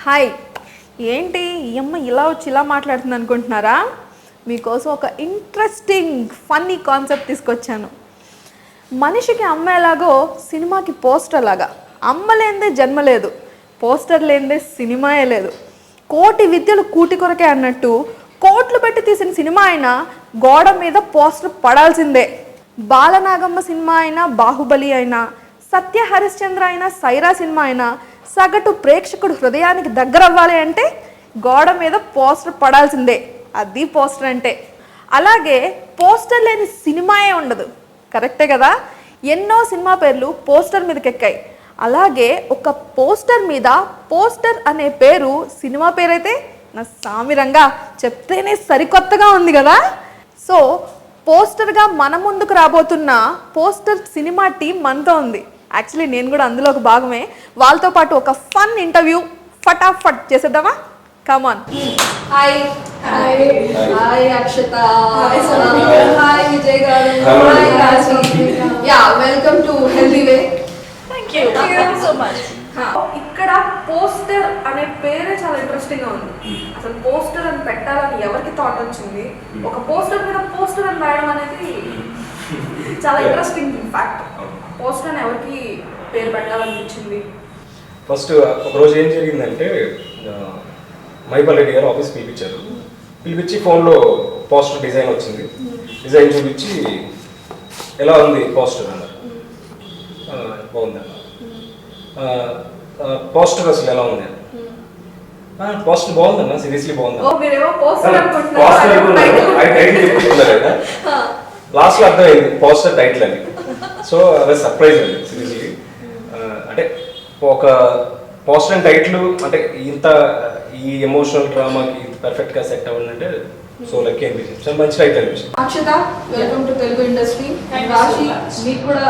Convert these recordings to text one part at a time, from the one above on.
Hi, ఏంటి ఈ అమ్మ ఇలా వచ్చి ఇలా మాట్లాడుతుంది అనుకుంటున్నారా? మీకోసం ఒక ఇంట్రెస్టింగ్ ఫన్నీ కాన్సెప్ట్ తీసుకొచ్చాను. మనిషికి అమ్మ ఎలాగో సినిమాకి పోస్టర్ లాగా, అమ్మ లేనిదే జన్మ లేదు, పోస్టర్ లేనిదే సినిమాయే లేదు. కోటి విద్యలు కూటి కొరకే అన్నట్టు కోట్లు పెట్టి తీసిన సినిమా అయినా గోడ మీద పోస్టర్ పడాల్సిందే. బాలనాగమ్మ సినిమా అయినా, బాహుబలి అయినా, సత్య హరిశ్చంద్ర అయినా, సైరా సినిమా అయినా సగటు ప్రేక్షకుడు హృదయానికి దగ్గర అవ్వాలి అంటే గోడ మీద పోస్టర్ పడాల్సిందే. అది పోస్టర్ అంటే. అలాగే పోస్టర్ లేని సినిమాయే ఉండదు. కరెక్టే కదా? ఎన్నో సినిమా పేర్లు పోస్టర్ మీదకి ఎక్కాయి. అలాగే ఒక పోస్టర్ మీద పోస్టర్ అనే పేరు సినిమా పేరైతే నా సామిరంగా చెప్తేనే సరికొత్తగా ఉంది కదా. సో పోస్టర్గా మన ముందుకు రాబోతున్న పోస్టర్ సినిమా టీం మనతో ఉంది. యాక్చువల్లీ నేను కూడా అందులో ఒక భాగమే. వాళ్ళతో పాటు ఒక ఫన్ ఇంటర్వ్యూ ఫటాఫట్ చేసేద్దామా? Come on. Hi hi hi Akshata, hi Vijay garu, hi Raji. Yeah, welcome to healthy way. Thank you so much. ఇక్కడ పోస్టర్ అనే పేరే చాలా ఇంట్రెస్టింగ్ గా ఉంది. అసలు పోస్టర్ అని పెట్టాలని ఎవరికి థాట్ వచ్చింది? ఒక పోస్టర్ మీద పోస్టర్ అని రాయడం అనేది చాలా ఇంట్రెస్టింగ్ ఫ్యాక్ట్. పోస్టర్ అని ఎవరికి పేరు పెట్టాలనిపించింది? ఫస్ట్ ఒకరోజు ఏం జరిగిందంటే, మైపాల్ రెడ్డి గారు ఆఫీస్ పిలిపించి ఫోన్లో పోస్టర్ డిజైన్ వచ్చింది. డిజైన్ చూపించి ఎలా ఉంది పోస్టర్ అన్నారు. బాగుంది అన్న. పోస్టర్ అసలు ఎలా ఉంది అన్న. పోస్టర్ బాగుందన్న, సీరియస్లీ బాగుంది. లాస్ట్ లో అర్థమైంది పోస్టర్ టైటిల్ అని. సో అదే సర్ప్రైజ్ అండి సీరియస్లీ. అంటే ఒక పోస్టర్ అండ్ టైటిల్ అంటే ఇంత ఈ ఎమోషనల్ డ్రామాకి పర్ఫెక్ట్ గా సెట్ అవ్వాలంటే సో లక్కీ అనిపించింది. చాలా మంచి టైటిల్ అనిపించింది. Akshata, welcome to Telugu industry. రాశి, మీకు కూడా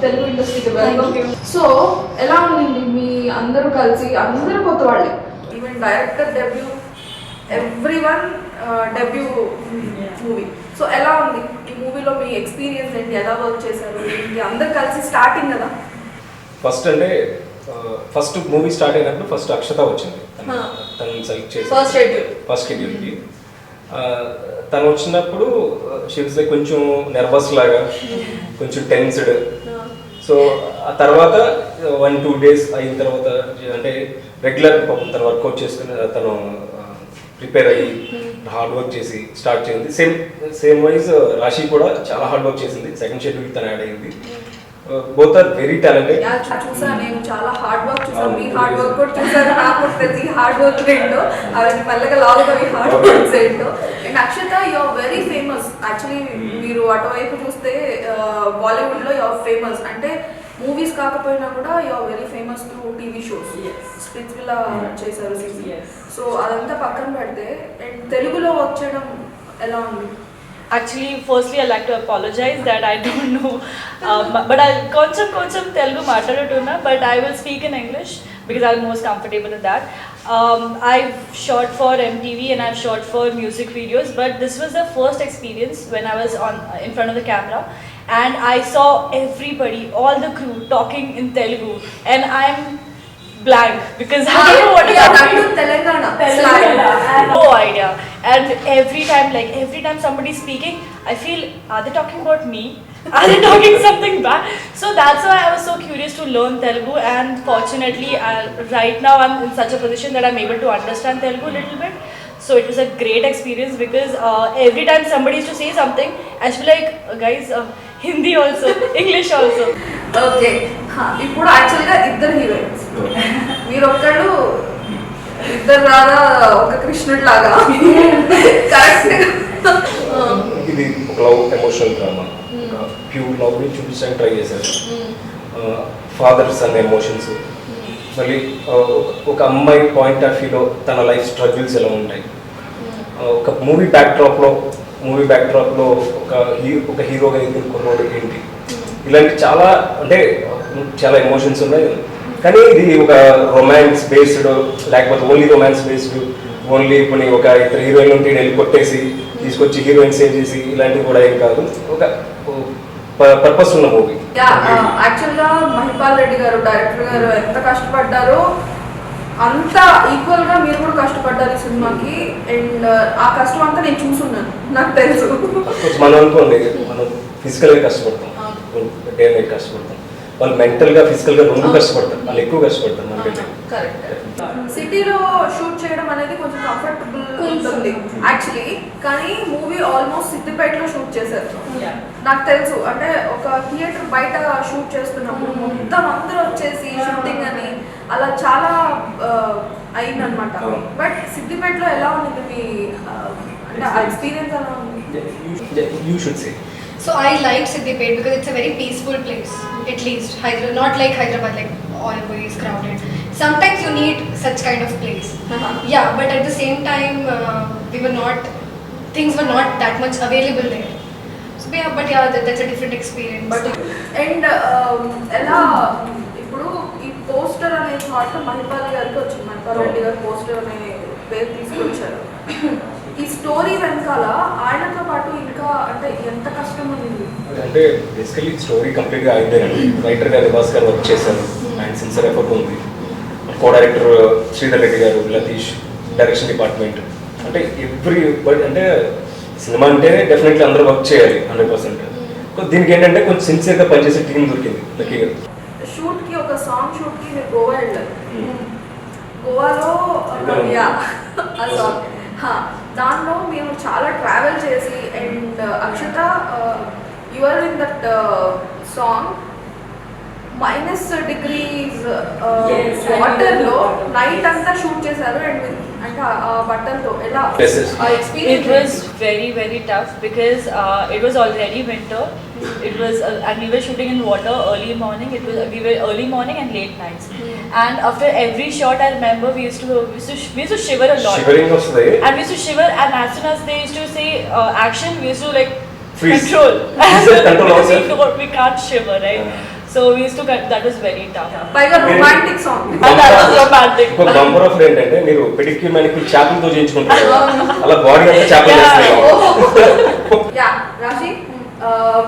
తెలుగు ఇండస్ట్రీకి వెల్కమ్. సో ఎలా ఉంది మీ అందరూ కలిసి? అందరూ కొత్త వాళ్ళే, even director debut, everyone debut movie. So ఎలా ఉంది ఈ మూవీలో మీ ఎక్స్పీరియన్స్ ఏంటి? ఎలా వర్క్ చేశారు? అందరు కలిసి స్టార్టింగ్ కదా. ఫస్ట్ అంటే ఫస్ట్ మూవీ స్టార్ట్ అయినప్పుడు ఫస్ట్ అక్షత వచ్చింది. తను సెలెక్ట్ చేసి ఫస్ట్ షెడ్యూల్కి తను వచ్చినప్పుడు షీ వాజ్ లైక్ కొంచెం నర్వస్ లాగా, కొంచెం టెన్స్డ్. సో ఆ తర్వాత 1-2 days అయిన తర్వాత అంటే రెగ్యులర్ తను వర్కౌట్ చేసుకుని తను ప్రిపేర్ అయ్యి హార్డ్ వర్క్ చేసి స్టార్ట్ చేసింది. సేమ్ వైజ్ రాశి కూడా చాలా హార్డ్ వర్క్ చేసింది. సెకండ్ షెడ్యూల్ తను యాడ్ అయింది. Both are very talented. చూసాను, నేను చాలా హార్డ్ వర్క్ చూసాను. మీ హార్డ్ వర్క్ కూడా చూసాను. నాకు ప్రతి హార్డ్ వర్క్ ఏంటో అవన్నీ మెల్లగా లాగుగా మీ హార్డ్ వర్క్స్ ఏంటో. And Akshata, you are very famous. Actually మీరు అటువైపు చూస్తే బాలీవుడ్ లో యు ఆర్ ఫేమస్. అంటే మూవీస్ కాకపోయినా కూడా you are very famous through TV shows. Splitsvilla చేశారు. సో అదంతా పక్కన పెడితే అండ్ తెలుగులో వర్క్ చేయడం ఎలా ఉంది? Actually, firstly, I'd like to apologize that I don't know, but I'll koncham Telugu maatladutuna, but I will speak in English because I'm most comfortable in that. I've shot for MTV and I've shot for music videos, but this was the first experience when I was in front of the camera, and I saw everybody, all the crew talking in Telugu, and I'm blank because I don't know what is happening. Telangana. I have no idea. And every time somebody's speaking, I feel, are they talking about me? Are they talking something bad? So that's why I was so curious to learn Telugu, and fortunately right now I'm in such a position that I'm able to understand Telugu a little bit. So it was a great experience because every time somebody used to say something, I should be like, guys, Hindi also, English also. Okay, ఇప్పుడు యాక్చువల్గా ఇద్దరు heroines, మీరు ఒక్కళ్ళు ఇద్దరు రాగా ఒక కృష్ణుడు లాగా. కరెక్ట్. ఇది ఒక love emotional drama, pure love ని చూపించడానికి ట్రై చేశారు. ఫాదర్ సన్ ఎమోషన్స్, మళ్ళీ ఒక అమ్మాయి పాయింట్ ఆఫ్ వ్యూలో తన లైఫ్ స్ట్రగుల్స్ ఎలా ఉంటాయి, ఒక మూవీ బ్యాక్డ్రాప్లో ఒక హీరోగా ఎదుర్కొన్నాడు ఏంటి, ఇలాంటి చాలా అంటే చాలా ఎమోషన్స్ ఉన్నాయి. కానీ ఇది ఒక రొమాన్స్ బేస్డ్, లేకపోతే ఓన్లీ రొమాన్స్ బేస్డ్, ఓన్లీ ఇప్పుడు ఒక ఇద్దరు హీరోయిన్ ఉంటే వెళ్ళి కొట్టేసి తీసుకొచ్చి హీరోయిన్ సేవ్ చేసి ఇలాంటివి కూడా ఏం కాదు. ఒక పర్పస్ ఉన్న మూవీ. యాక్చువల్గా మహిపాల్ రెడ్డి గారు డైరెక్టర్ గారు ఎంత కష్టపడ్డారో అంత ఈక్వల్గా మీరు కూడా కష్టపడ్డారు ఈ సినిమాకి అండ్ ఆ కష్టం అంతా నేను చూసున్నాను, నాకు తెలుసు. మనం అనుకోండి, మనం ఫిజికల్గా కష్టపడతాం, డే నైట్ కష్టపడతాం, వాళ్ళు మెంటల్గా ఫిజికల్గా రెండు కష్టపడతారు, వాళ్ళు ఎక్కువ కష్టపడతారు మనకంటే. సిటీలో షూట్ చేయడం అనేది కొంచెం కంఫర్టబుల్ ఉంటుంది యాక్చువల్లీ, కానీ మూవీ ఆల్మోస్ట్ సిద్దిపేటలో షూట్ చేశారు. నాకు తెలుసు, అంటే ఒక థియేటర్ బయట షూట్ చేస్తున్నప్పుడు మొత్తం అందరూ వచ్చేసి షూటింగ్ అని అలా చాలా అయిందనమాట. బట్ సిద్దిపేటలో ఎలా ఉంది మీ అంటే ఆ ఎక్స్పీరియన్స్ ఎలా ఉంది? You should say. So I like Siddipet because it's a very peaceful place, at least. Not like Hyderabad, like always crowded. Sometimes you need such kind of place. Yeah, but at the same time, things were not that much available there. So yeah, that's a different experience. But and ఎలా ఇప్పుడు ఈ poster అనే thought Mahipal గారికి వచ్చింది, మహిపాల్ రెడ్డి గారు poster అనే పేరు తీసుకొచ్చారు. ఈ స్టోరీ వెనకాల ఆయనతో పాటు ఇంకా అంటే ఎంత కష్టం ఉంది? అంటే బేసికలీ స్టోరీ కంప్లీట్గా అయిపోయింది. రైటర్ గారు నివాస్ గారు వర్క్ చేశారు అండ్ సిన్సియర్ ఎఫర్ట్ ఉంది. కో డైరెక్టర్ శ్రీధర్ రెడ్డి గారు, లతీష్, డైరెక్షన్ డిపార్ట్మెంట్, అంటే ఎవ్రీ అంటే సినిమా అంటే డెఫినెట్లీ అందరూ వర్క్ చేయాలి 100%. దీనికి ఏంటంటే కొంచెం సిన్సియర్గా పనిచేసే టీం దొరికింది లక్కీగా. షూట్కి ఒక సాంగ్ షూట్కి మీరు గోవా వెళ్ళారు. గోవాలో ఆ సాంగ్ దానిలో మేము చాలా ట్రావెల్ చేసి and Akshata your in that song -degrees వాటర్లో నైట్ అంతా షూట్ చేశారు. అండ్ అంటే ఆ బట్టలతో ఎలా ఆ It experience? was very, very tough because it was already winter. It was, and we were shooting in water early morning. We were early morning and late nights. And after every shot, I remember we used to shiver a lot. Shivering వస్తుంది. And we used to shiver, and as soon as they used to say action, we used to like Freeze. control. Control Because ourselves. we can't shiver, right? So we used to that was very tough. పైగా romantic song. And that was romantic. ఒక bumper offer ఏంటంటే మీరు pedicure manicure చేపలతో చేయించుకుంటారు, అలా body అంతా చేపలు చేస్తారు. Yeah రాశి,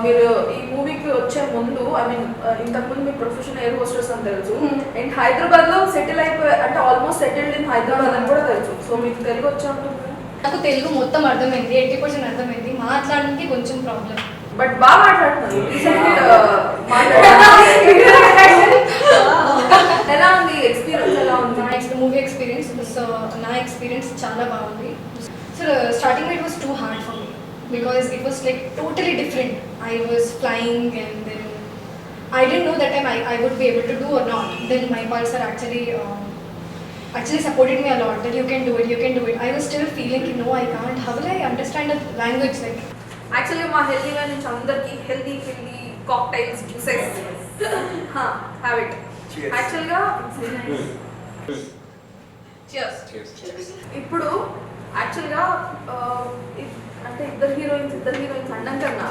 మీరు ఈ మూవీకి వచ్చే ముందు ఐ మీన్ ఇంతకుముందు మీ ప్రొఫెషన్ ఎయిర్ హోస్టెస్ అని తెలుసు అండ్ హైదరాబాద్ లో సెటిల్ అయిపోయి అంటే ఆల్మోస్ట్ సెటిల్డ్ ఇన్ హైదరాబాద్ అని కూడా తెలుసు. సో మీకు తెలుగు వచ్చా ఉంటుంది? నాకు తెలుగు మొత్తం అర్థమైంది, 80% అర్థమైంది. మాట్లాడడానికి కొంచెం ప్రాబ్లం. బట్ బాగా మాట్లాడుతున్నారు. ఎలా ఉంది ఎక్స్పీరియన్స్? ఎలా ఉంది మూవీ ఎక్స్పీరియన్స్? సో నా ఎక్స్పీరియన్స్ చాలా బాగుంది. So starting it was too hard for me because it was like totally different. I was flying and then I didn't know that time I would be able to do or not. Then my pals are actually supported me a lot that you can do it. I was still feeling no, I can't. How will I understand the language? Like actually మా హెల్దీగా నుంచి అందరికి healthy cocktails juices have it. యాక్చువల్గా ఇప్పుడు యాక్చువల్గా అంటే ఇద్దరు heroines అనడం కన్నా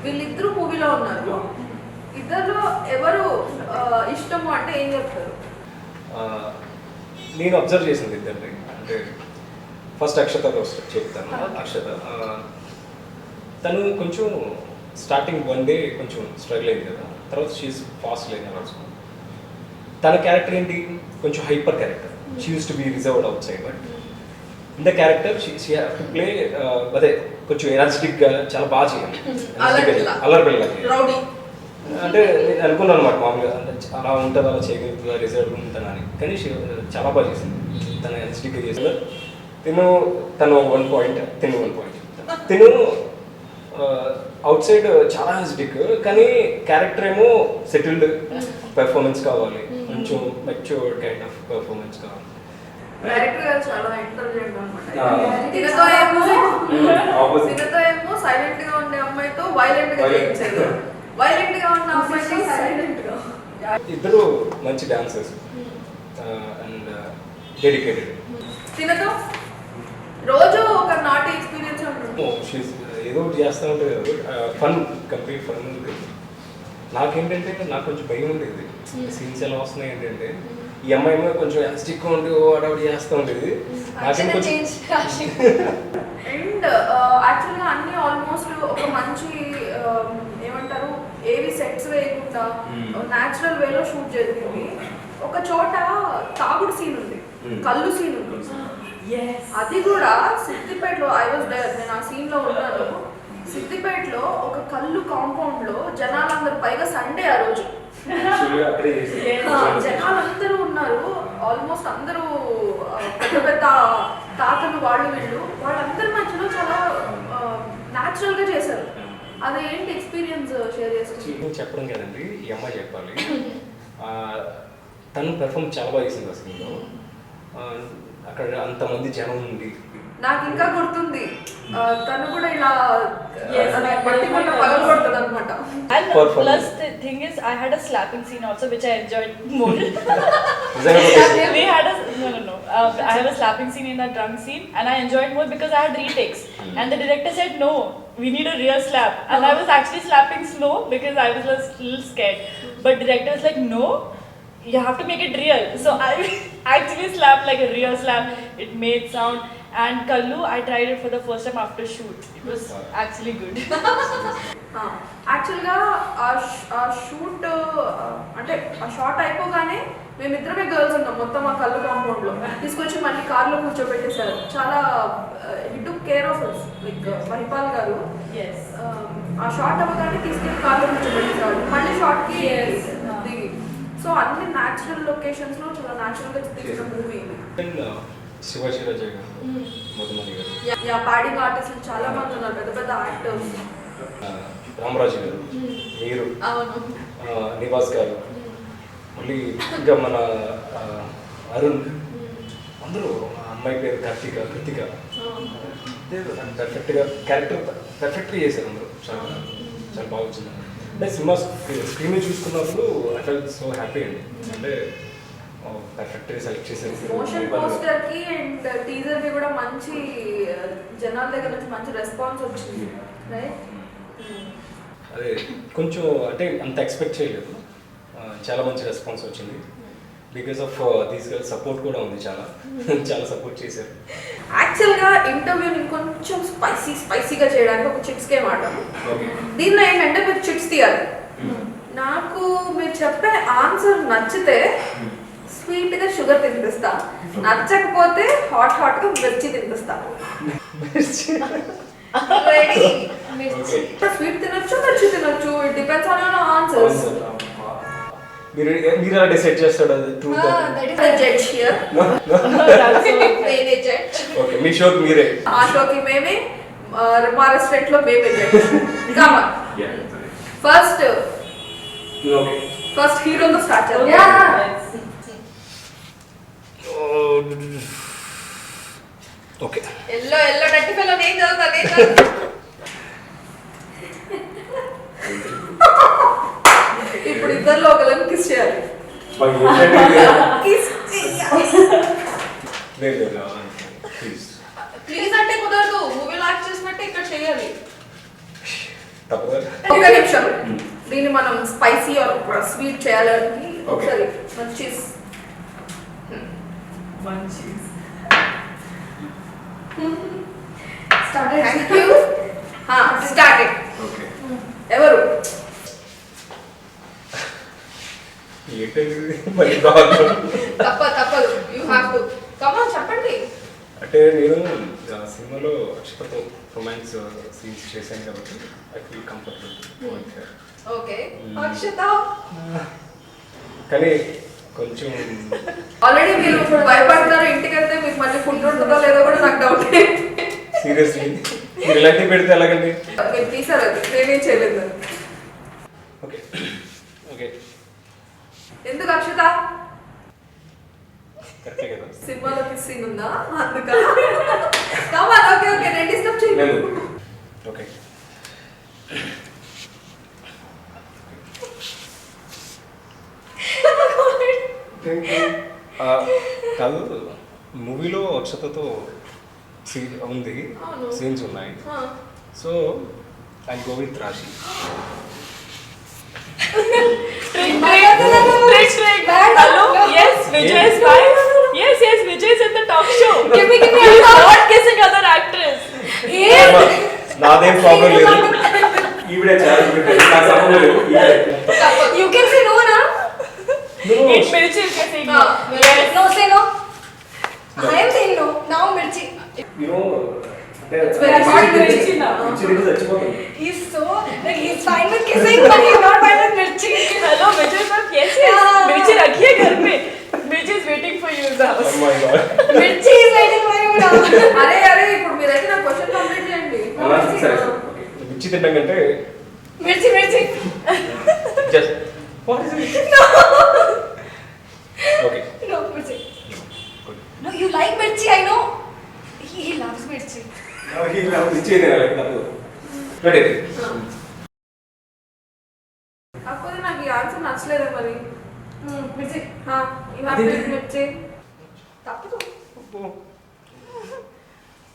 వీళ్ళిద్దరూ మూవీలో ఉన్నారు. ఇద్దరులో ఎవరు ఇష్టము అంటే ఏం చెప్తారు? నేను అబ్జర్వ్ చేసింది ఇద్దరిని, అంటే ఫస్ట్ అక్షతతో చెప్తాను. అక్షత తను కొంచెం స్టార్టింగ్ 1 day కొంచెం స్ట్రగుల్ అయింది కదా, తర్వాత షీఈస్ ఫాస్ట్ లైనర్ ఆల్సో. తన క్యారెక్టర్ ఏంటి, కొంచెం hyper character. She use to be reserved out side, but in the character she have to play అదే కొంచెం ఎనర్జెటిక్గా చాలా బాగా చేయాలి. అల్లరిపిల్లకి అంటే నేను అనుకున్నాను అనమాట మామూలుగా, అంటే అలా ఉంటుంది, అలా చేయగలుగుతుందా, రిజర్వ్ ఉంటానని. కానీ చాలా బాగా చేసింది, తను ఎనర్జెటిక్గా చేసింది. తను 1 point, తిను 1 point. తిను అవుట్ సైడ్ చాలా ఎనర్జెటిక్, కానీ క్యారెక్టర్ ఏమో సెటిల్డ్ పెర్ఫార్మెన్స్ కావాలి, కొంచెం మెచ్యూర్డ్ కైండ్ ఆఫ్ పెర్ఫార్మెన్స్ కావాలి. డైరెక్టర్ గారు చాలా ఇంటెలిజెంట్ అన్నమాట. తినతో ఏమో సైలెంట్ గా ఉండే అమ్మాయితో వైలెంట్ గా చేయించారు, వైలెంట్ గా ఉన్న అమ్మాయితో సైలెంట్ గా. ఇద్దరు మంచి డాన్సర్స్ అండ్ డెడికేటెడ్. తినతో రోజు ఒక నాటి ఎక్స్పీరియన్స్ ఉంటుంది. ఏదో ఒకటి చేస్తూ ఉంటుంది కదా, ఫన్, కంప్లీట్ ఫన్ ఉంటుంది. నాకేంటంటే నాకు కొంచెం భయం ఉండేది, సీన్స్ ఎలా వస్తున్నాయి ఏంటంటే ఈ అమ్మాయి ఏమో కొంచెం ఎనర్జిటిక్గా ఉండి అడవుడు చేస్తూ ఉండేది. నాకేమో కొంచెం అండ్ యాక్చువల్గా అన్ని ఆల్మోస్ట్ ఒక మంచి ఏమంటారు ఏవి సెట్స్ వేయకుండా న్యాచురల్ వేలో షూట్ జరిగింది. ఒక చోట తాగుడు సీన్ ఉంది, కళ్ళు సీన్ ఉంది. Yes. అది కూడా సిద్దిపేటలో ఐ వాజ్ దేర్, నేను ఆ సీన్ లో ఉన్నాను. సిద్దిపేటలో ఒక కళ్ళు కాంపౌండ్ లో జనాలందరూ, పైగా సండే ఆ రోజు, అక్కడే చేసి జనాలందరూ ఉన్నారు. ఆల్మోస్ట్ అందరూ పెద్ద పెద్ద తాతలు వాళ్ళు వీళ్ళు, వాళ్ళందరి మధ్యలో చాలా న్యాచురల్ గా చేశారు. అది ఏంటి ఎక్స్పీరియన్స్ షేర్ చేస్తుంది? చెప్పడం కదండి, ఈ అమ్మాయి చెప్పాలి. తను పెర్ఫార్మ్ చాలా బాగా చేసింది ఆ స్క్రీన్లో. అక్కడ అంతమంది జనం ఉంది. నాకు ఇంకా గుర్తుంది, తను కూడా ఇలా బట్టి కొట్ట పగలగొడుతుంది అనమాట. And plus the thing is, I had a slapping scene also, which I enjoyed more. We had a no. I have a slapping scene in that drunk scene, and I enjoyed more because I had retakes. And the director said, "No, we need a real slap." And I was actually slapping slow because I was a little scared. But director was like, "No, you have to make it real." So I actually slapped like a real slap. It made sound. And Kallu, I tried it for the first time after shoot. It was actually good. యాక్చువల్గా ఆ shoot అంటే ఆ short అయిపోగానే మేమిద్దరమే girls ఉన్నాం మొత్తం ఆ కళ్ళు కాంపౌండ్లో. తీసుకొచ్చి మళ్ళీ కార్లో కూర్చోబెట్టేశారు. చాలా he took care of us, like Mahipal garu. Yes. ఆ షార్ట్ అవ్వగానే తీసుకెళ్ళి కార్లో కూర్చోబెట్టేశారు. మళ్ళీ షార్ట్కి దిగి. సో అన్ని న్యాచురల్ లొకేషన్స్లో చాలా న్యాచురల్గా తీసిన మూవీ ఇది. శివాజీ రాజా గారు, మధుమణి గారు, పాడింగ్ ఆర్టిస్టులు చాలా మంది ఉన్నారు, పెద్ద పెద్ద యాక్టర్స్. రామరాజు గారు, మీరు, అవును, నివాస్ గారు, మళ్ళీ ఇంకా మన అరుణ్, అందరూ. అమ్మాయి పేరు కృతిక. పర్ఫెక్ట్గా క్యారెక్టర్ పర్ఫెక్ట్గా చేశారు అందరూ. చాలా చాలా బాగా వచ్చింది. అంటే సినిమా స్క్రీన్ చూసుకున్నప్పుడు ఐ ఫెల్ట్ సో హ్యాపీ అండి. అంటే పర్ఫెక్ట్గా సెలెక్ట్ చేశారు. మోషన్ పోస్టర్ కి అండ్ టీజర్ కి కూడా మంచి జనాల దగ్గర నుంచి మంచి రెస్పాన్స్ వచ్చింది, రైట్? అదే కొంచెం అంటే అంత ఎక్స్పెక్ట్ చేయలేదు. చాలా మంచి రెస్పాన్స్ వచ్చింది. Because of these girls support కూడా ఉంది. చాలా సపోర్ట్ చేశారు. యాక్చువల్గా ఇంటర్వ్యూని ఇంకొంచెం స్పైసీగా చేయడానికి ఒక చిట్స్ గేమ్ ఆడాము. దీనిలో ఏంటంటే మీరు చిట్స్ తీయాలి. నాకు మీరు చెప్పే ఆన్సర్ నచ్చితే స్వీట్గా షుగర్ తినిపిస్తా, నచ్చకపోతే హాట్గా మిర్చి తినిపిస్తా. రెడీ? స్వీట్ తినొచ్చు, మిర్చి తినొచ్చు. It depends on your answers. మీరు ఎలా డిసైడ్ చేస్తాడు? అది truth. That is the judge here. మేమే జడ్జ్. ఓకే, మీ షోకి మీరే. ఆ షోకి మేమే, మా రెస్టారెంట్ లో మేమే జడ్జ్. Come on. ఫస్ట్ హీరోతో స్టార్ట్ చేద్దాం. ఓకే. ఎల్లో డట్టి ఫెలో నేను చదువుతా. ఇప్పుడు ఇద్దరిలో ఒకళ్ళని కిస్ చేయాలి. కిస్ ప్లీజ్ అంటే కుదరదు. మూవీలో యాక్ట్ చేసినట్టే ఇక్కడ చేయాలి. ఒక నిమిషం, దీన్ని మనం స్పైసీ ఆర్ స్వీట్ చేయాలని ఒకసారి Munchies. స్టార్టెడ్. ఎవరు? తప్పదు. You have to come on, చెప్పండి. అంటే నేను సినిమాలో అక్షతతో రొమాన్స్ సీన్స్ చేశాను కాబట్టి I feel comfortable. Okay, Akshata. కానీ కొంచెం ఆల్రెడీ మీరు భయపడతారు, ఇంటికి వెళ్తే మీకు మళ్ళీ ఫుడ్ ఉంటుందో లేదో కూడా నాకు డౌట్. సీరియస్లీ మీరు ఇలాంటివి పెడితే ఎలాగండి? మీరు తీసారు, అది నేనేం చేయలేదు. ఓకే. ఎందుకు అక్షత? కరెక్టే కదా. సినిమాలో కిస్ సీన్ ఉందా? అందుకా? Come on. ఓకే, నేను డిస్టర్బ్ చేయను. ఓకే. కాదు, మూవీలో అక్షతతో ఉంది, సీన్స్ ఉన్నాయి. So I go with Rashi. Hello? Yes, Vijay is fine. Yes, Vijay is in the talk show. Give me. He's not kissing other actress. నాదేం ప్రాబ్లం లేదు. ఈవిడే చాలా You can say no, na? Eat mirchi if you're saying no. Yes. No, say no. I am saying no. Now mirchi. You know, It's very hard to mirchi now. చచ్చిపోతుంది. He's so like he's fine with kissing, but he's not fine with mirchi. Hello, Vijay sir. Yes, yes. Yeah. Mirchi rakhiye ghar mein. Mirchi is waiting for you in the house. Oh my God. Mirchi is waiting for you now. అరే ఇప్పుడు మీరైతే నా question complete చేయండి. అలా సరే సరే. మిర్చి తినడం కంటే Mirchi. Just what is it? Okay. No, mirchi. No, you like mirchi, I know. He loves mirchi. మిర్చి తినాలి తప్పు. రెడీ. కాకపోతే నాకు ఈ ఆన్సర్ నచ్చలేదే మరి. Mirchi. మిర్చి తప్పదు.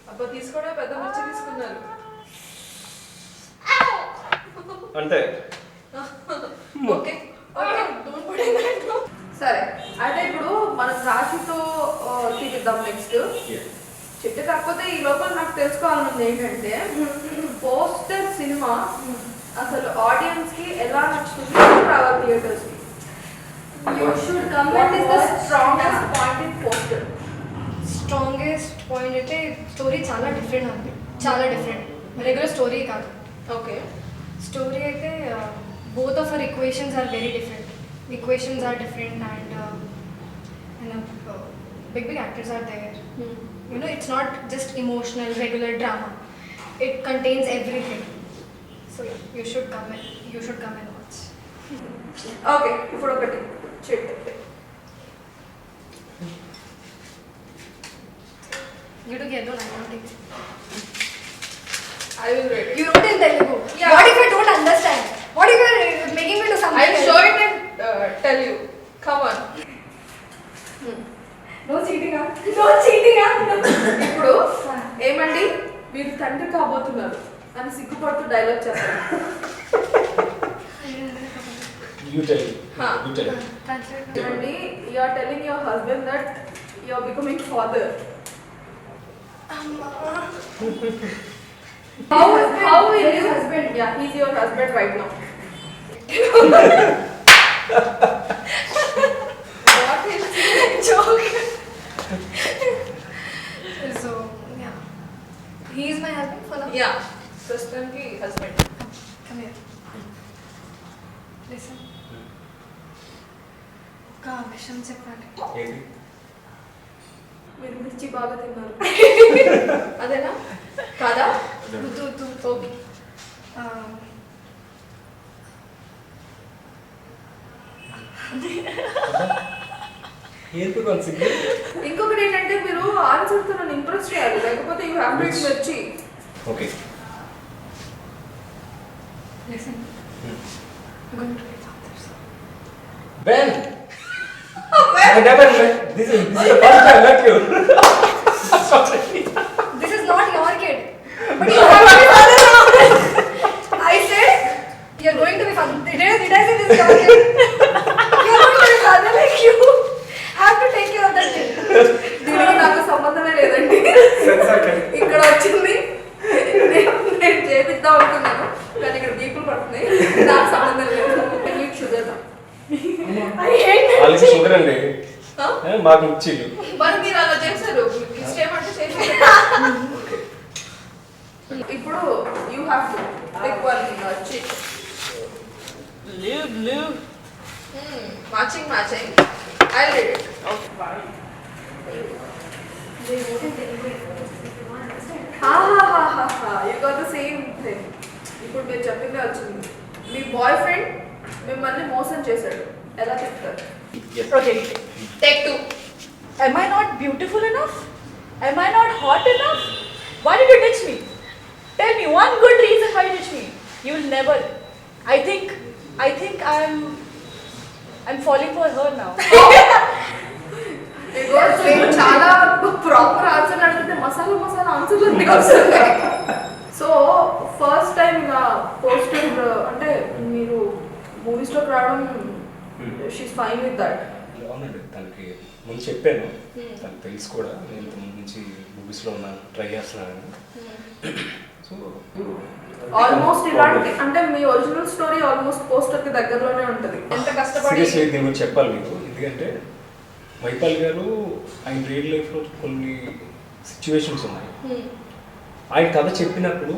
అబ్బా తీసుకోవడం పెద్ద మిర్చి తీసుకున్నారు. అంటే okay don't put in that. సరే అయితే ఇప్పుడు మనం రాశితో తీపిద్దాం నెక్స్ట్. చెట్టు కాకపోతే ఈ లోపల నాకు తెలుసుకోవాలన్నది ఏంటంటే పోస్టర్ సినిమా అసలు ఆడియన్స్ కి ఎలా నచ్చుతుంది రావాలి థియేటర్స్ కి. You should come What and is the watch. strongest point in poster? Strongest point అయితే స్టోరీ చాలా డిఫరెంట్ ఉంది. చాలా డిఫరెంట్, రెగ్యులర్ స్టోరీ కాదు. ఓకే స్టోరీ అయితే both of our equations are very different. Equations are different and big actors are there. You know, it's not just emotional regular drama. It contains everything. So yeah, you should come and watch. Okay ఇప్పుడు ఒకటి చెట్టు. You do yellow, I don't take it. I will read it. You wrote in Telugu. Yeah. What if I don't understand? What if you're making me do something I'll else? show it and tell you. Come on. No cheating, huh? No cheating, huh? ఇప్పుడు ఏమండి మీరు తండ్రి కాబోతున్నారు అని సిగ్గుపడుతూ dialogue చెప్పండి. You tell. Huh. You tell. Translate. ఏమండి you are telling your husband that you are becoming father. How will you husband? Yeah, he's your husband right now. What is Joke. So yeah, he is my husband for now. Yeah, ప్రస్తుతానికి husband. Come here. Listen. ఒక విషయం చెప్పాలి. ఏంటి? మీరు మిర్చి బాగా తిన్నారు. అదేనా కాదా? ఓకే ఏంటి కాన్సెప్ట్? ఇంకొకటి ఏంటంటే మీరు ఆన్సర్తో నన్ను ఇంప్రెస్ చేయాలి, లేకపోతే యూ హ్యావ్ టు మిర్చి. Okay. Listen. I'm going to be fathers. Ben. I never met. This is the first time I met you. This is not your kid. But you have to be father now. I said you're going to be father. Did I say this is your kid? You're going to be father, like you have to take care of that kid. దీనికి నాకు సంబంధమే లేదండి. ఇక్కడ వచ్చింది నేను చేపిద్దాం అనుకున్నాను, కానీ ఇక్కడ బీపులు పడుతున్నాయి. నాకు సంబంధం లేదు. Sugar I hate that. వాళ్ళకి షుగర్ అండి, మాకు మిర్చీలు. మరి మీరు అలా చేశారు, ఇష్టేమంటే చేశారు. ఇప్పుడు you have to pick one chit. Blue. Matching. I'll read it. Okay, bye. They wrote in Telugu. If you want to understand. You got the same thing. ఇప్పుడు మీరు చెప్పిందే వచ్చింది. మీ బాయ్ ఫ్రెండ్ మిమ్మల్ని మోసం చేశాడు, ఎలా చెప్తారు? Yes. Okay. Take 2. Am I not beautiful enough? Am I not hot enough? Why did you ditch me? Tell me one good reason why you ditch me. You will never. I think I'm falling for her now. చాలా proper answer అడిగితే మసాలా ఆన్సర్లు ఎందుకు వస్తున్నాయి? So first time ఇలా poster అంటే మీరు మూవీస్లోకి రావడం she's fine with that. అవునండి, తనకి ముందు చెప్పాను, తనకు తెలుసు కూడా నేను ఇంత ముందు నుంచి మూవీస్లో ఉన్నాను, ట్రై చేస్తున్నాను. సో ఆల్మోస్ట్ ఇలాంటి అంటే మీ ఒరిజినల్ స్టోరీ ఆల్మోస్ట్ పోస్టర్ కి దగ్గరలోనే ఉంటుంది. ఎంత కష్టపడి సీరియస్లీ దీని గురించి చెప్పాలి మీకు. ఎందుకంటే మైపాల్ గారు ఆయన రియల్ లైఫ్లో కొన్ని సిచ్యువేషన్స్ ఉన్నాయి. ఆయన కథ చెప్పినప్పుడు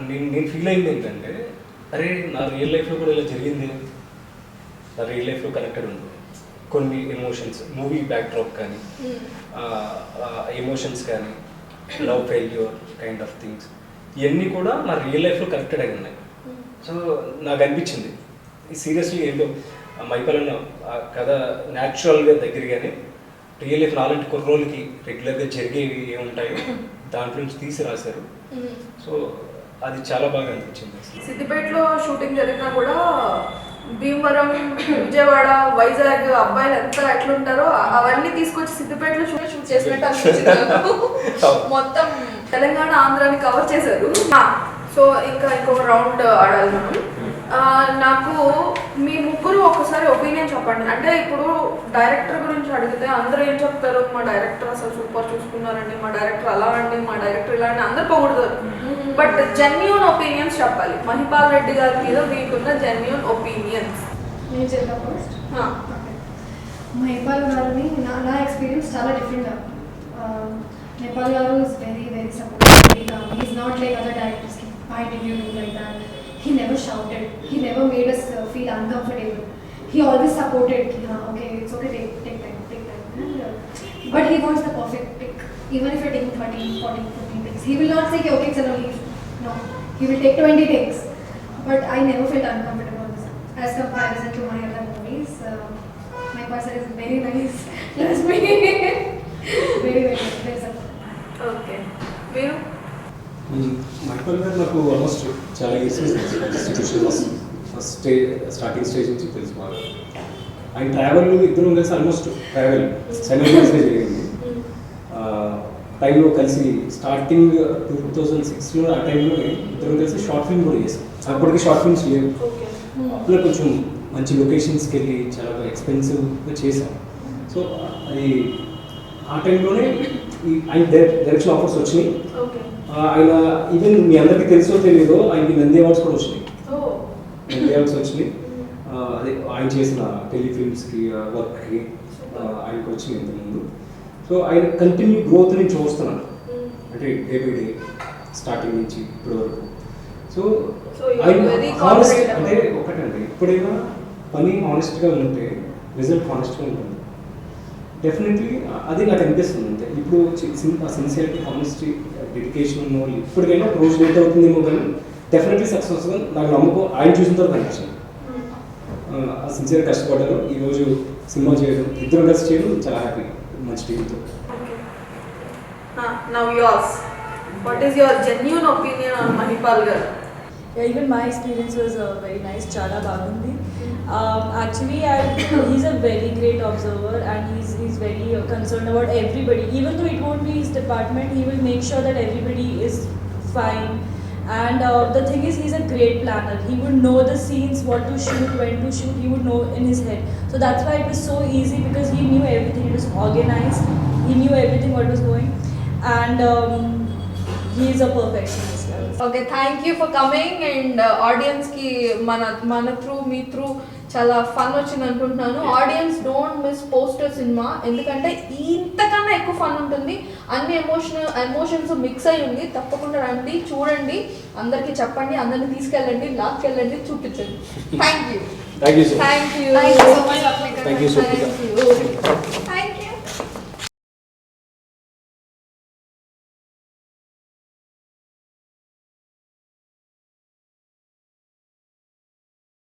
నేను ఫీల్ అయింది ఏంటంటే, అరే నా రియల్ లైఫ్లో కూడా ఇలా జరిగింది, నా రియల్ లైఫ్లో కనెక్టెడ్ ఉంది. కొన్ని ఎమోషన్స్, మూవీ బ్యాక్డ్రాప్ కానీ, ఎమోషన్స్ కానీ, love failure kind of things, ఇవన్నీ కూడా నా రియల్ లైఫ్లో కనెక్టెడ్ అయి ఉన్నాయి. సో నాకు అనిపించింది సీరియస్లీ ఏంటో మైపాల్ అన్న కథ న్యాచురల్గా దగ్గరగానే రియల్ లైఫ్ నాలాంటి కుర్రోళ్ళకి రెగ్యులర్గా జరిగేవి ఏముంటాయో దాంట్లో నుంచి తీసి రాశారు. సో అది చాలా బాగా అనిపించింది. సిద్దిపేటలో షూటింగ్ జరిగినా కూడా భీమవరం, విజయవాడ, వైజాగ్ అబ్బాయిలు ఎంత ఎట్లుంటారో అవన్నీ తీసుకొచ్చి సిద్దిపేటలో షూట్ చేసినట్టు అనిపించింది నాకు. మొత్తం తెలంగాణ ఆంధ్రాని కవర్ చేశారు. సో ఇంకా ఇంకొక రౌండ్ ఆడాలి మనం. నాకు మీ ముగ్గురు ఒకసారి ఒపీనియన్ చెప్పండి. అంటే ఇప్పుడు డైరెక్టర్ గురించి అడిగితే అందరూ ఏం చెప్తారు, మా డైరెక్టర్ అసలు సూపర్ చూసుకున్నారండి, మా డైరెక్టర్ అలా అండి, మా డైరెక్టర్ ఇలా అండి, అందరు పొగుడుతారు. బట్ జెన్యూన్ ఒపీనియన్స్ చెప్పాలి. మహిపాల్ రెడ్డి గారి మీద మీకున్న జెన్యూన్ ఒపీనియన్స్. నేను చెప్తా ఫస్ట్. మహిపాల్ గారిని నా ఎక్స్పీరియన్స్ చాలా డిఫరెంట్. మహిపాల్ గారు is very very supportive. Is not like other directors. Why did you do like that? He never shouted. He never made us feel uncomfortable. He always supported. Okay, it's okay. Take time. But he wants the perfect pick. Even if you're taking 30, 40, 50 takes, he will not say, okay, it's enough. No, he will take 20 takes. But I never felt uncomfortable with this. As comparison to my other movies, my person is very nice. Trust me. Very, very nice. Okay, మీరు? మైపాల్ గారు నాకు almost చాలా years first starting stage నుంచి తెలుసు బాగా. ఆయన travel ఇద్దరు కలిసి ఆల్మోస్ట్ ట్రావెల్ సైమల్టేనియస్గా జరిగింది. టైంలో కలిసి స్టార్టింగ్ 2006లో ఆ టైంలో ఇద్దరు కలిసి షార్ట్ ఫిల్మ్ కూడా చేసాం. అప్పటికి షార్ట్ ఫిల్మ్స్ లేవు. అప్పుడు కొంచెం మంచి లొకేషన్స్కి వెళ్ళి చాలా ఎక్స్పెన్సివ్గా చేసాం. సో అది ఆ టైంలోనే ఆయన డైరెక్షన్ ఆఫర్స్ వచ్చినాయి. ఆయన ఈవెన్ మీ అందరికీ తెలుసో తెలీదో ఆయనకి నంది అవార్డ్స్ కూడా వచ్చినాయి. నంది అవార్డ్స్ వచ్చినాయి. అదే ఆయన చేసిన టెలిఫిల్మ్స్కి వర్క్కి ఆయనకు వచ్చినాయి ఇంతకుముందు. సో ఆయన కంటిన్యూ గ్రోత్ నుంచి చూస్తున్నాను, అంటే డే బై డే స్టార్టింగ్ నుంచి ఇప్పటి వరకు. సో ఆయన హానెస్ట్ అంటే ఒకటండి, ఎప్పుడైనా పని హానెస్ట్గా ఉంటే రిజల్ట్ హానెస్ట్గా ఉంటుంది. డెఫినెట్లీ అది నాకు అనిపిస్తుంది. అంతే ఇప్పుడు సిన్సియారిటీ, హానెస్టీ, డెడికేషన్ ఉన్న వాళ్ళు ఇప్పటికైనా రోజు లేట్ అవుతుందేమో కానీ డెఫినెట్లీ సక్సెస్గా నాకు నమ్మకం ఆయన చూసిన తర్వాత అనిపించింది. ఆ సిన్సియర్ కష్టపడ్డారు. ఈరోజు సినిమా చేయడం, ఇద్దరు కలిసి చేయడం చాలా హ్యాపీ, మంచి టీంతో. Now yours. What is your genuine opinion on Mahipal garu? Yeah, even my experience was very nice. Chala bagundi. Actually, he's a very great observer, and he's very concerned about everybody. Even though it won't be his department, he will make sure that everybody is fine. And the thing is, he's a great planner. He would know the scenes, what to shoot, when to shoot. He would know in his head. So that's why it was so easy, because he knew everything. It was organized. He knew everything what was going, and he is a perfectionist. Okay, thank you for coming. And ఆడియన్స్కి మన through me through చాలా fun వచ్చింది అనుకుంటున్నాను. Audience don't miss poster cinema, ఎందుకంటే ఇంతకన్నా ఎక్కువ fun ఉంటుంది. అన్ని ఎమోషన్స్ మిక్స్ అయి ఉంది. తప్పకుండా రండి, చూడండి, అందరికీ చెప్పండి, అందరిని తీసుకెళ్ళండి, లాక్కెళ్ళండి, చూపించండి. Thank you. Thank you so much. Thank you. Thank you so much, Apnika. Thank you, Swapnika. Thank you.